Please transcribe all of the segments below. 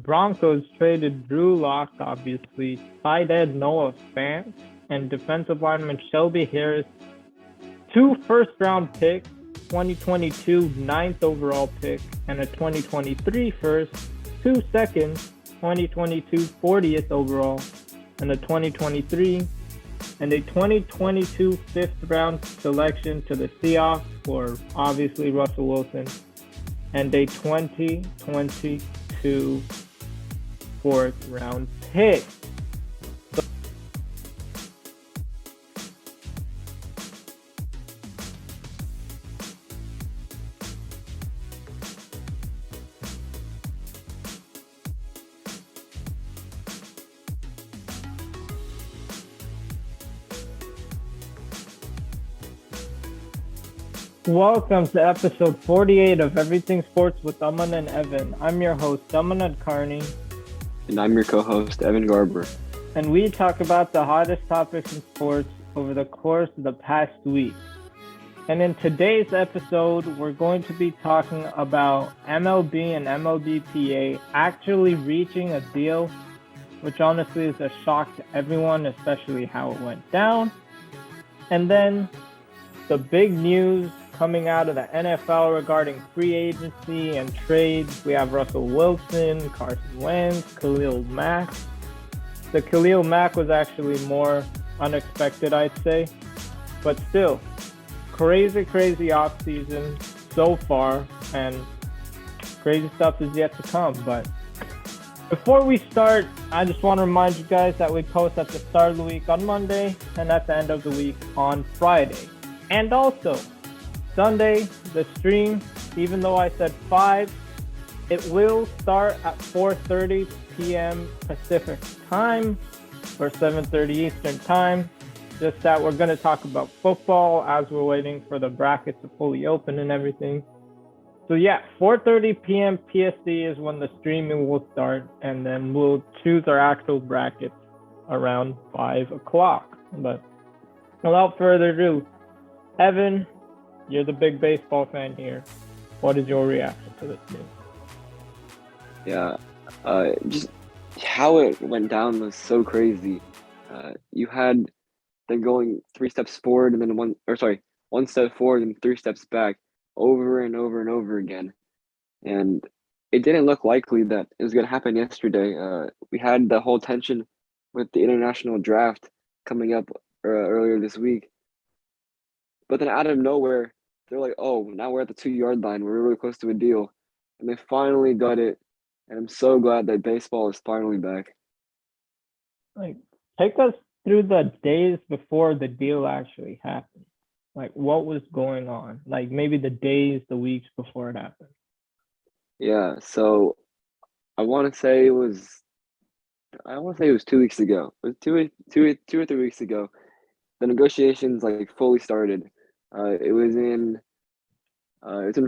Broncos traded Drew Lock, obviously, tight end Noah Fant, and defensive lineman Shelby Harris. 2 first-round picks, 2022 ninth overall pick, and a 2023 first, 2 seconds, 2022 40th overall, and a 2023 and a 2022 fifth-round selection to the Seahawks for obviously Russell Wilson, and a 2022 fourth-round pick. Welcome to episode 48 of Everything Sports with Aman and Evan. I'm your host, Aman Karni. And I'm your co-host, Evan Garber. And we talk about the hottest topics in sports over the course of the past week. And in today's episode, we're going to be talking about MLB and MLBPA actually reaching a deal, which honestly is a shock to everyone, especially how it went down. And then the big news coming out of the NFL regarding free agency and trades. We have Russell Wilson, Carson Wentz, Khalil Mack. The Khalil Mack was actually more unexpected, I'd say. But still, crazy offseason so far, and crazy stuff is yet to come. But before we start, I just want to remind you guys that we post at the start of the week on Monday and at the end of the week on Friday. And also, Sunday, the stream, even though I said 5, it will start at 4:30 p.m. Pacific time or 7:30 Eastern time. Just that we're going to talk about football as we're waiting for the brackets to fully open and everything. So yeah, 4:30 p.m. PST is when the streaming will start, and then we'll choose our actual brackets around 5 o'clock. But without further ado, Evan, you're the big baseball fan here. What is your reaction to this news? Yeah, just how it went down was so crazy. You had them going 3 steps forward and then 1 step forward and 3 steps back over and over and over again. And it didn't look likely that it was going to happen yesterday. We had the whole tension with the international draft coming up earlier this week. But then out of nowhere, they're like, oh, now we're at the 2-yard line. We're really close to a deal. And they finally got it. And I'm so glad that baseball is finally back. Like, take us through the days before the deal actually happened. Like, what was going on? Like, maybe the days, the weeks before it happened. Yeah, so I want to say it was 2 weeks ago. It was two or 3 weeks ago. The negotiations fully started. It was in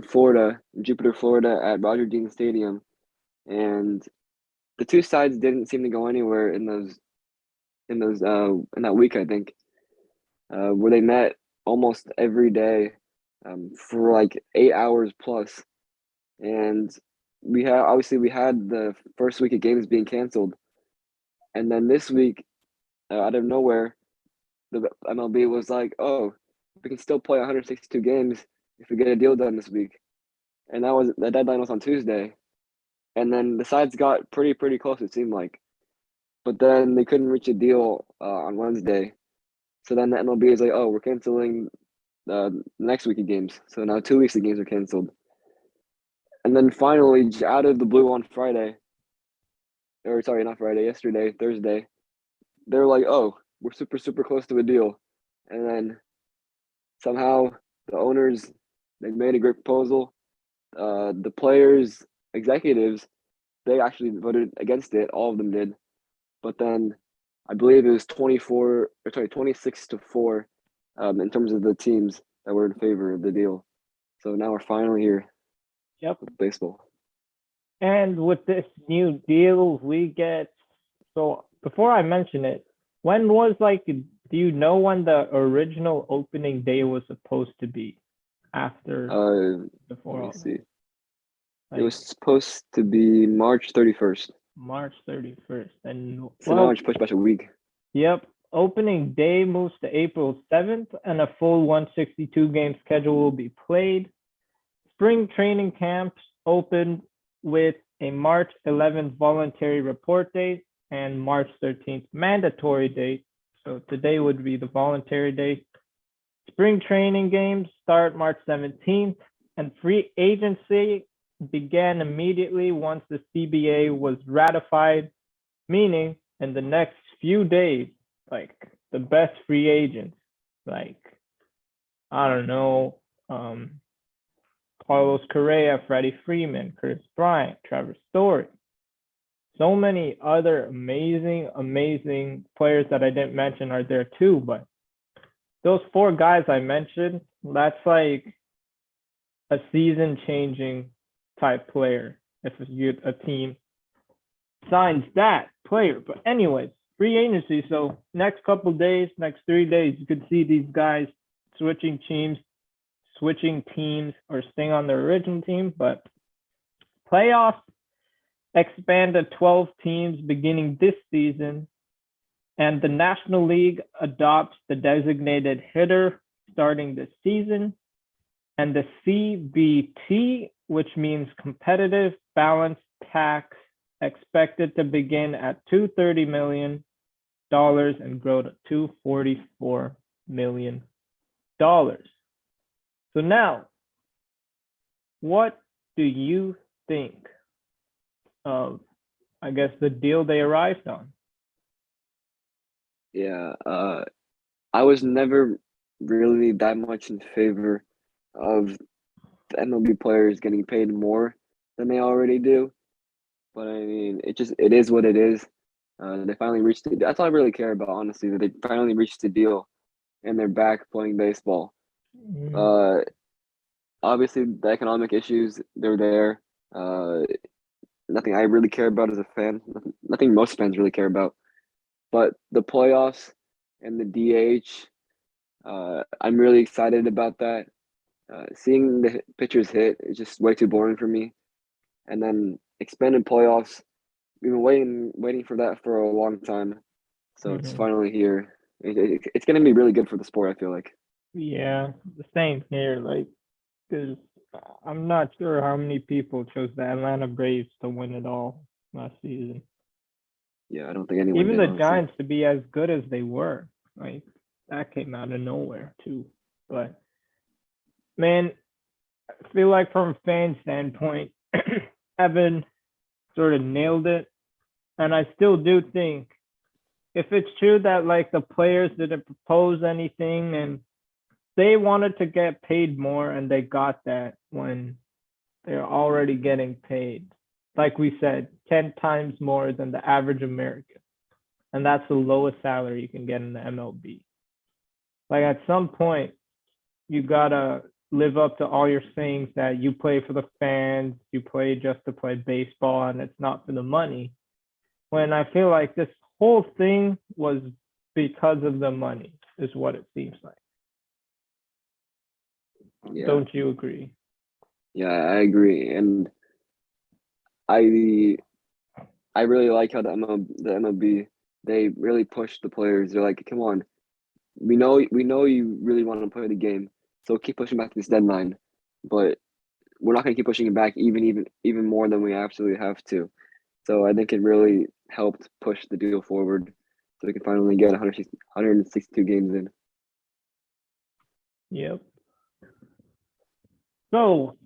Florida, in Jupiter, Florida, at Roger Dean Stadium, and the two sides didn't seem to go anywhere in that week. I think where they met almost every day for 8 hours plus, and we had the first week of games being canceled, and then this week, out of nowhere, the MLB was like, oh, we can still play 162 games if we get a deal done this week. And the deadline was on Tuesday. And then the sides got pretty close, it seemed like. But then they couldn't reach a deal on Wednesday. So then the MLB is like, oh, we're canceling the next week of games. So now 2 weeks of games are canceled. And then finally, just out of the blue on Friday, or sorry, not Friday, yesterday, Thursday, they're like, oh, we're super close to a deal. And then somehow the owners, they made a great proposal. The players, executives, they actually voted against it. All of them did. But then I believe it was 26-4 in terms of the teams that were in favor of the deal. So now we're finally here. Yep. With baseball. And with this new deal, we get, so before I mention it, when was do you know when the original opening day was supposed to be after Let me see. It was supposed to be March 31st. March 31st. And So now it's pushed back a week. yep. Opening day moves to April 7th, and a full 162 game schedule will be played. Spring training camps opened with a March 11th voluntary report date and March 13th mandatory date. So today would be the voluntary date. Spring training games start March 17th, and free agency began immediately once the CBA was ratified, meaning in the next few days, like the best free agents, like I don't know, Carlos Correa, Freddie Freeman, Chris Bryant, Trevor Story, so many other amazing players that I didn't mention are there too. But those four guys I mentioned, that's like a season-changing type player if a team signs that player. But anyways, free agency. So next couple days, next 3 days, you could see these guys switching teams, or staying on their original team. But playoffs expand to 12 teams beginning this season, and the National League adopts the designated hitter starting this season, and the CBT, which means competitive balance tax, expected to begin at $230 million and grow to $244 million. So now, what do you think of, I guess, the deal they arrived on? Yeah, I was never really that much in favor of the MLB players getting paid more than they already do. But I mean, it is what it is. They finally reached it. That's all I really care about, honestly, that they finally reached the deal and they're back playing baseball. Obviously the economic issues, they're there. Nothing I really care about as a fan. Nothing most fans really care about. But the playoffs and the DH, I'm really excited about that. Seeing the pitchers hit is just way too boring for me. And then expanded playoffs, we've been waiting for that for a long time. So it's finally here. It's going to be really good for the sport, I feel like. Yeah, the same here. Like, because I'm not sure how many people chose the Atlanta Braves to win it all last season. Yeah, I don't think anyone Even did, the honestly. Giants to be as good as they were, like that came out of nowhere too. But man, I feel like from a fan standpoint, Evan sort of nailed it, and I still do think if it's true that like the players didn't propose anything and they wanted to get paid more and they got that when they're already getting paid, like we said, 10 times more than the average American. And that's the lowest salary you can get in the MLB. Like at some point, you gotta live up to all your sayings that you play for the fans, you play just to play baseball, and it's not for the money. When I feel like this whole thing was because of the money, is what it seems like. Yeah. Don't you agree? Yeah, I agree. And I really like how the MLB, they really push the players. They're like, come on, we know you really want to play the game, so keep pushing back this deadline. But we're not going to keep pushing it back even more than we absolutely have to. So I think it really helped push the deal forward, so we can finally get 162 games in. Yep. So,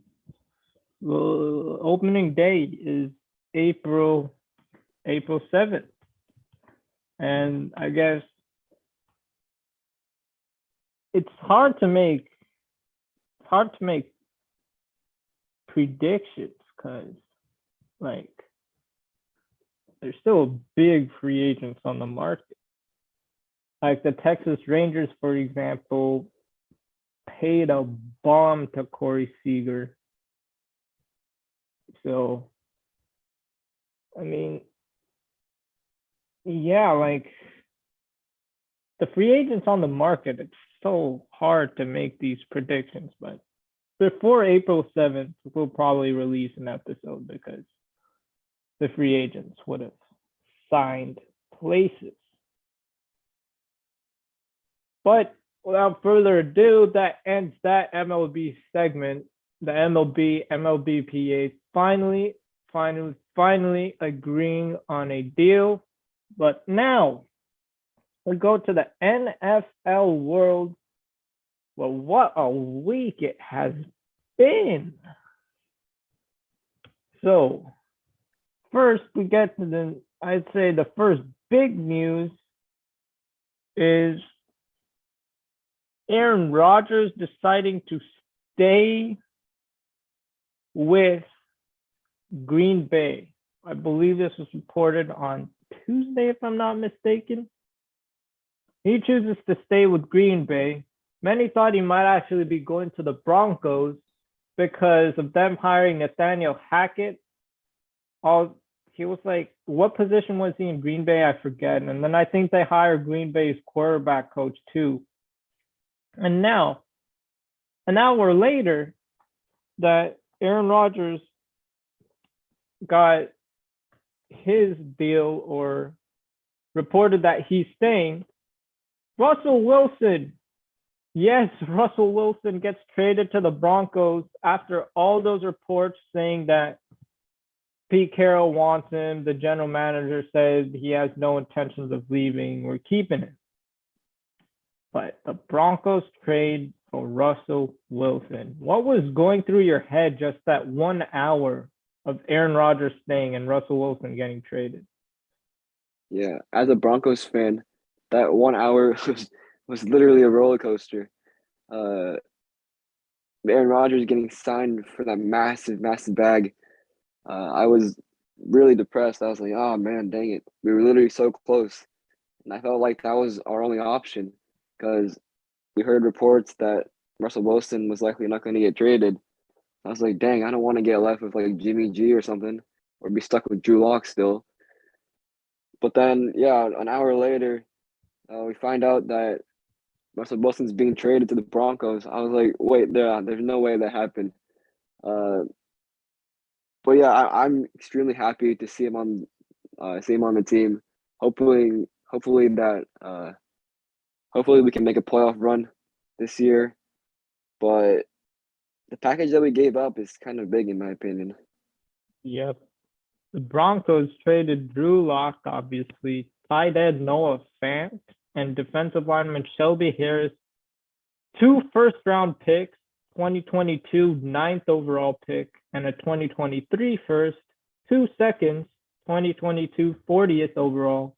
opening day is April 7th. And I guess it's hard to make predictions because like there's still big free agents on the market. Like the Texas Rangers, for example, paid a bomb to Corey Seager. So, I mean, yeah, like the free agents on the market, it's so hard to make these predictions. But before April 7th, we'll probably release an episode because the free agents would have signed places. But without further ado, that ends that MLB segment. The MLB, MLBPA finally agreeing on a deal. But now we go to the NFL world. Well, what a week it has been. So first we get to I'd say the first big news is Aaron Rodgers deciding to stay with Green Bay. I believe this was reported on Tuesday, if I'm not mistaken. He chooses to stay with Green Bay. Many thought he might actually be going to the Broncos because of them hiring Nathaniel Hackett. He was like, what position was he in Green Bay? I forget. And then I think they hired Green Bay's quarterback coach too. And now, an hour later, that Aaron Rodgers got his deal or reported that he's staying, Russell Wilson. Yes, Russell Wilson gets traded to the Broncos after all those reports saying that Pete Carroll wants him. The general manager said he has no intentions of leaving. We're keeping him. But the Broncos trade for Russell Wilson. What was going through your head just that 1 hour of Aaron Rodgers staying and Russell Wilson getting traded? Yeah, as a Broncos fan, that 1 hour was literally a roller coaster. Aaron Rodgers getting signed for that massive bag. I was really depressed. I was like, oh man, dang it. We were literally so close. And I felt like that was our only option because we heard reports that Russell Wilson was likely not going to get traded. I was like, dang, I don't want to get left with like Jimmy G or something or be stuck with Drew Lock still. But then, yeah, an hour later, we find out that Russell Wilson's being traded to the Broncos. I was like, wait, there's no way that happened. But yeah, I'm extremely happy to see him on the team. Hopefully we can make a playoff run this year. But the package that we gave up is kind of big in my opinion. Yep. The Broncos traded Drew Lock, obviously, tight end Noah Fant, and defensive lineman Shelby Harris, 2 first-round picks, 2022 9th overall pick, and a 2023 first, 2 seconds, 2022 40th overall,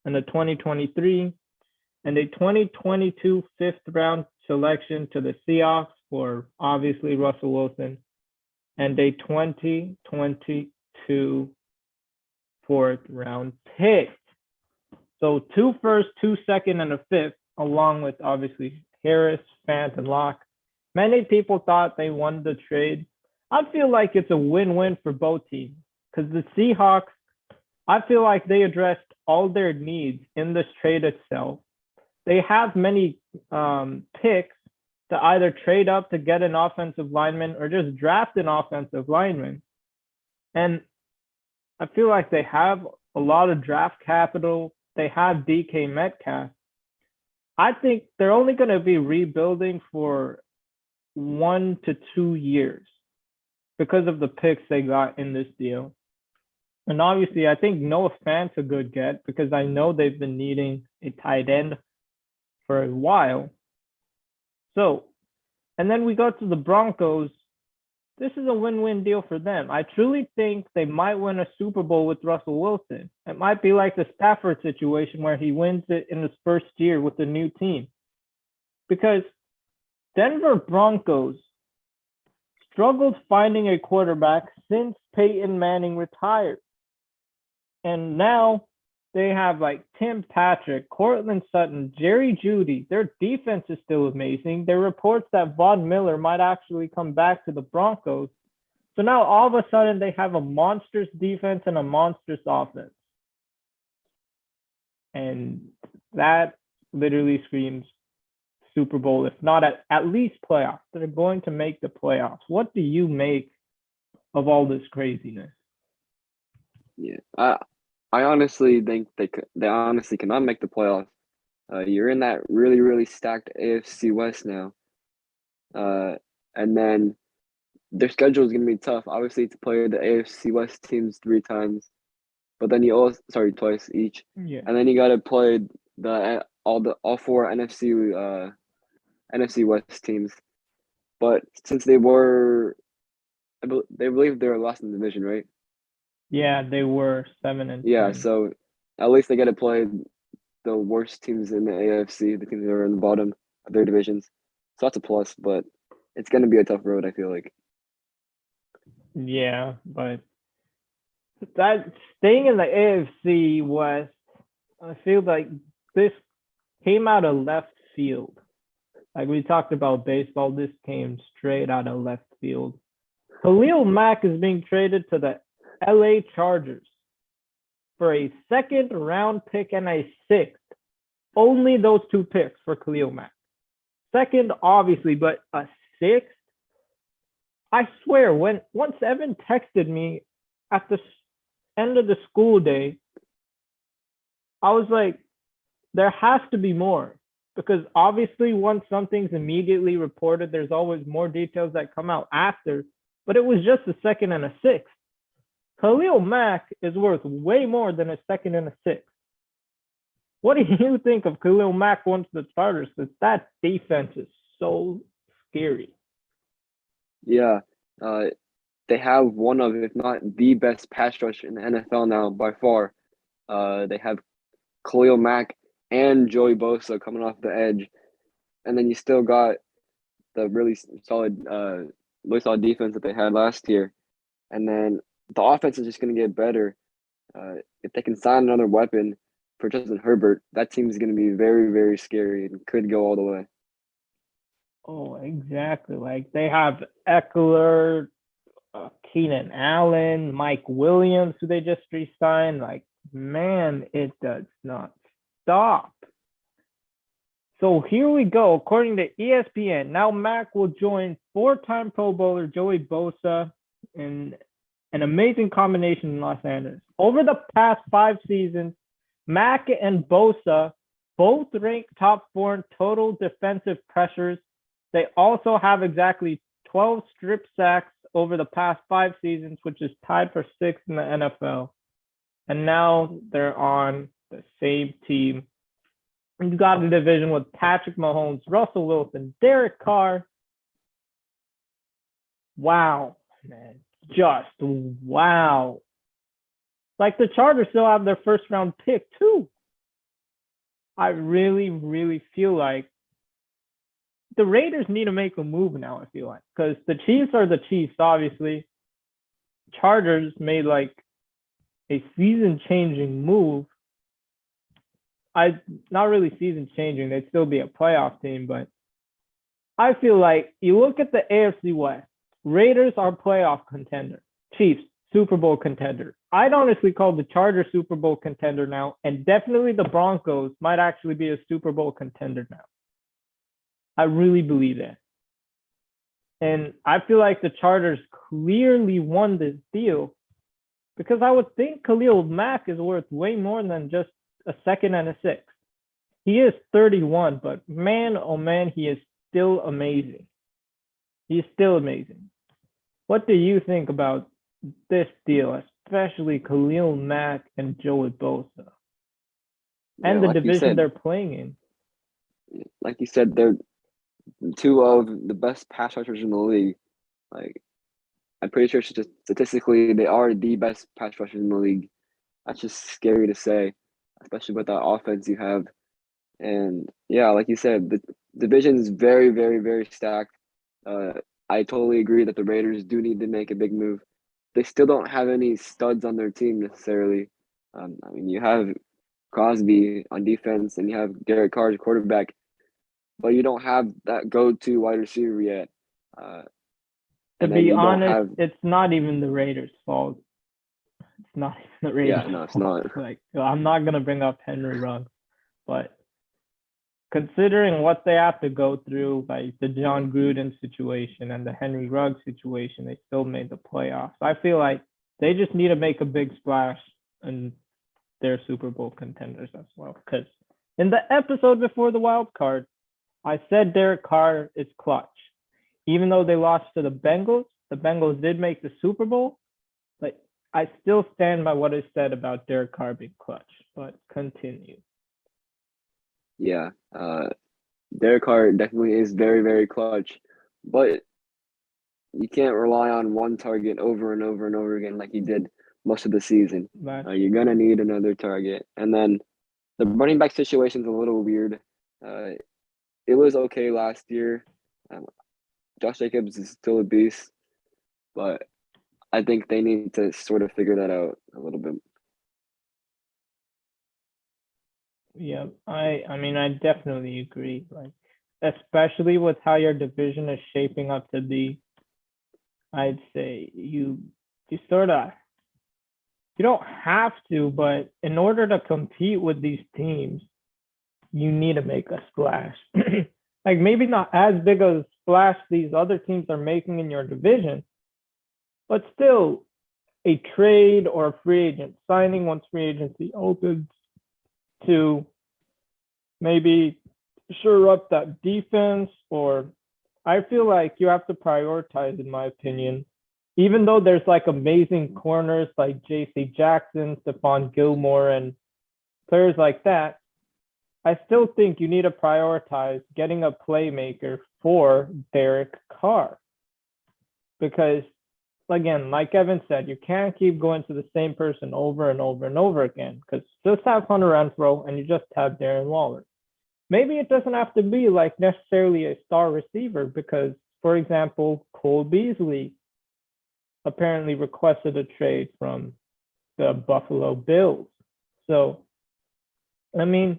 and a 2023, and a 2022 5th-round selection to the Seahawks for, obviously, Russell Wilson, and a 2022 4th-round pick. So 2 first, 2 second, and a 5th, along with, obviously, Harris, Fant, and Locke. Many people thought they won the trade. I feel like it's a win-win for both teams because the Seahawks, I feel like they addressed all their needs in this trade itself. They have many picks to either trade up to get an offensive lineman or just draft an offensive lineman. And I feel like they have a lot of draft capital. They have DK Metcalf. I think they're only going to be rebuilding for 1 to 2 years because of the picks they got in this deal. And obviously, I think Noah Fant's a good get because I know they've been needing a tight end for a while. So, and then we go to the Broncos. This is a win-win deal for them. I truly think they might win a Super Bowl with Russell Wilson. It might be like the Stafford situation where he wins it in his first year with the new team. Because Denver Broncos struggled finding a quarterback since Peyton Manning retired. And now they have like Tim Patrick, Cortland Sutton, Jerry Jeudy. Their defense is still amazing. There are reports that Von Miller might actually come back to the Broncos. So now all of a sudden they have a monstrous defense and a monstrous offense. And that literally screams Super Bowl, if not at least playoffs. They're going to make the playoffs. What do you make of all this craziness? Yeah, I honestly think they honestly cannot make the playoffs. You're in that really really stacked AFC West now, and then their schedule is going to be tough. Obviously, to play the AFC West teams 3 times, but then you also twice each, Yeah. and then you got to play all four NFC West teams. But since they believe they were last in the division, right? Yeah, they were 7 and Yeah, 10. so at least they got to play the worst teams in the AFC, the teams that are in the bottom of their divisions. So that's a plus, but it's going to be a tough road, I feel like. Yeah, but that staying in the AFC West, I feel like this came out of left field. Like we talked about baseball, this came straight out of left field. Khalil Mack is being traded to the LA Chargers for a second round pick and a sixth. Only those two picks for Khalil Mack. Second, obviously, but a sixth? I swear, once Evan texted me at the end of the school day, I was like, there has to be more. Because obviously, once something's immediately reported, there's always more details that come out after. But it was just a second and a sixth. Khalil Mack is worth way more than a second and a sixth. What do you think of Khalil Mack once the Chargers? Because that defense is so scary. Yeah, they have one of, if not the best pass rush in the NFL now by far. They have Khalil Mack and Joey Bosa coming off the edge, and then you still got the really solid defense that they had last year, and then the offense is just going to get better. If they can sign another weapon for Justin Herbert, that team is going to be very, very scary and could go all the way. Oh, exactly. Like they have Eckler, Keenan Allen, Mike Williams, who they just re-signed. Like, man, it does not stop. So here we go. According to ESPN, now Mack will join four-time Pro Bowler Joey Bosa in an amazing combination in Los Angeles. Over the past 5 seasons, Mack and Bosa both rank top 4 in total defensive pressures. They also have exactly 12 strip sacks over the past 5 seasons, which is tied for 6th in the NFL. And now they're on the same team. You got a division with Patrick Mahomes, Russell Wilson, Derek Carr. Wow, man. Just wow. Like the Chargers still have their first round pick too. I really, really feel like the Raiders need to make a move now, I feel like. Because the Chiefs are the Chiefs, obviously. Chargers made like a season-changing move. Not really season-changing. They'd still be a playoff team, but I feel like you look at the AFC West. Raiders are playoff contender. Chiefs, Super Bowl contender. I'd honestly call the Chargers Super Bowl contender now, and definitely the Broncos might actually be a Super Bowl contender now. I really believe that. And I feel like the Chargers clearly won this deal because I would think Khalil Mack is worth way more than just a second and a sixth. He is 31, but man, oh man, he is still amazing. He's still amazing. What do you think about this deal, especially Khalil Mack and Joey Bosa? And the like division they're playing in. Like you said, they're 2 of the best pass rushers in the league. Like, I'm pretty sure statistically they are the best pass rushers in the league. That's just scary to say, especially with that offense you have. And yeah, like you said, the division is very, very, very stacked. I totally agree that the Raiders do need to make a big move. They still don't have any studs on their team necessarily. I mean, you have Crosby on defense and you have Derek Carr as quarterback, but you don't have that go-to wide receiver yet. To be honest, it's not even the Raiders' fault. It's not even the Raiders' fault. Yeah, no, it's not. Like, I'm not going to bring up Henry Ruggs, but considering what they have to go through, like the John Gruden situation and the Henry Ruggs situation, they still made the playoffs. I feel like they just need to make a big splash and they're Super Bowl contenders as well. Because in the episode before the wild card, I said Derek Carr is clutch. Even though they lost to the Bengals did make the Super Bowl, but I still stand by what I said about Derek Carr being clutch. But continue. Yeah, Derek Carr definitely is very, very clutch, but you can't rely on one target over and over and over again like you did most of the season. You're gonna need another target, and then the running back situation is a little weird. It was okay last year. Josh Jacobs is still a beast, but I think they need to sort of figure that out a little bit. Yeah, I mean, I definitely agree. Like, especially with how your division is shaping up to be, I'd say you sort of you don't have to, but in order to compete with these teams, you need to make a splash. Like maybe not as big a splash these other teams are making in your division, but still a trade or a free agent signing once free agency opens to maybe shore up that defense. Or I feel like you have to prioritize, in my opinion, even though there's like amazing corners like J.C. Jackson, Stephon Gilmore, and players like that, I still think you need to prioritize getting a playmaker for Derek Carr. Because, again, like Evan said, you can't keep going to the same person over and over and over again. Because just have Hunter Renfrow and you just have Darren Waller. Maybe it doesn't have to be like necessarily a star receiver because, for example, Cole Beasley apparently requested a trade from the Buffalo Bills. So, I mean,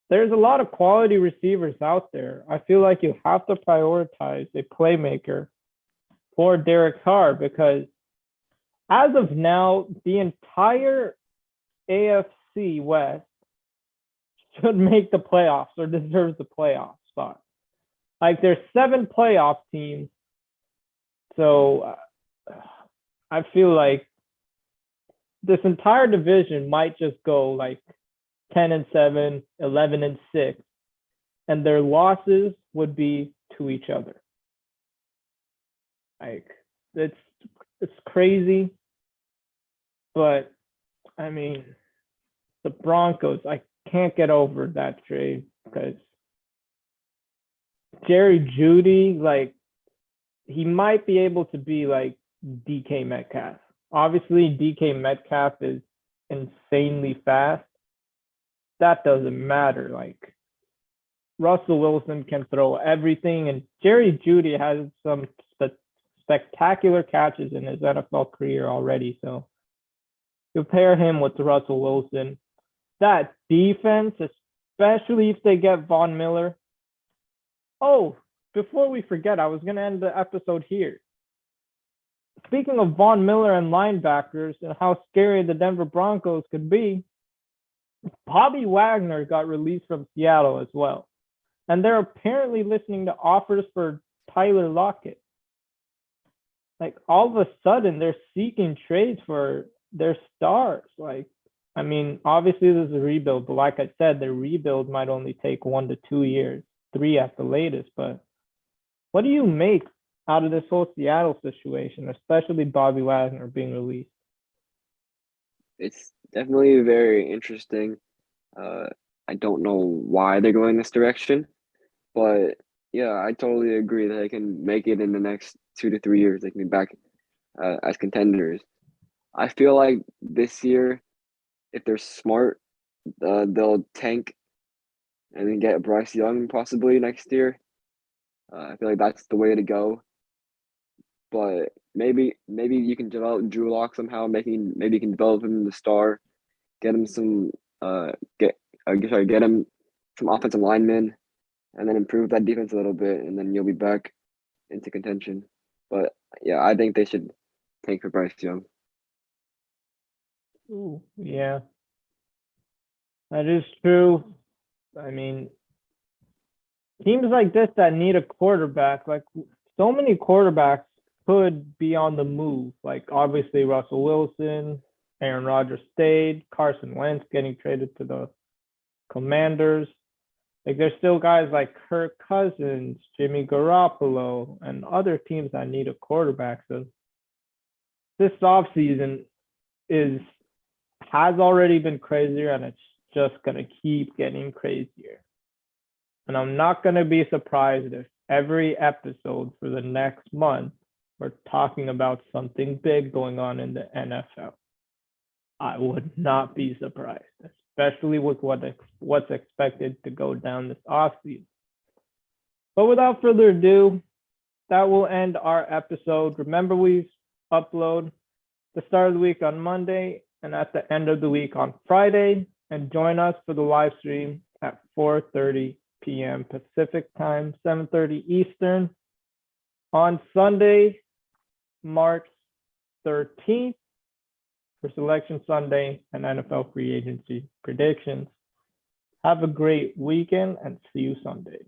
there's a lot of quality receivers out there. I feel like you have to prioritize a playmaker for Derek Carr because as of now, the entire AFC West should make the playoffs or deserves the playoff spot. Like there's 7 playoff teams. So I feel like this entire division might just go like 10-7, 11-6, and their losses would be to each other. Like it's crazy, but I mean the Broncos, I can't get over that trade because Jerry Jeudy, like he might be able to be like DK Metcalf. Obviously, DK Metcalf is insanely fast. That doesn't matter. Like Russell Wilson can throw everything, and Jerry Jeudy has some spectacular catches in his NFL career already. So you pair him with Russell Wilson. That defense, especially if they get Von Miller. Oh, before we forget, I was going to end the episode here. Speaking of Von Miller and linebackers and how scary the Denver Broncos could be, Bobby Wagner got released from Seattle as well. And they're apparently listening to offers for Tyler Lockett. Like all of a sudden, they're seeking trades for their stars. Like, I mean, obviously this is a rebuild, but like I said, the rebuild might only take 1 to 2 years, 3 at the latest. But what do you make out of this whole Seattle situation, especially Bobby Wagner being released? It's definitely very interesting. I don't know why they're going this direction, but yeah, I totally agree that they can make it in the next 2 to 3 years. They can be back as contenders. I feel like this year, if they're smart, they'll tank and then get Bryce Young possibly next year. I feel like that's the way to go. But maybe you can develop Drew Lock somehow. Maybe you can develop him in the star, get him some get him some offensive linemen, and then improve that defense a little bit, and then you'll be back into contention. But yeah, I think they should tank for Bryce Young. Ooh, yeah, that is true. I mean, teams like this that need a quarterback, like so many quarterbacks could be on the move. Like obviously Russell Wilson, Aaron Rodgers stayed, Carson Wentz getting traded to the Commanders. Like there's still guys like Kirk Cousins, Jimmy Garoppolo, and other teams that need a quarterback. So this offseason has already been crazier, and it's just gonna keep getting crazier. And I'm not gonna be surprised if every episode for the next month we're talking about something big going on in the NFL. I would not be surprised, especially with what's expected to go down this offseason. But without further ado, that will end our episode. Remember, we upload the start of the week on Monday and at the end of the week on Friday. And join us for the live stream at 4:30 p.m. Pacific time, 7:30 Eastern on Sunday, March 13th for Selection Sunday and NFL free agency predictions. Have a great weekend and see you Sunday.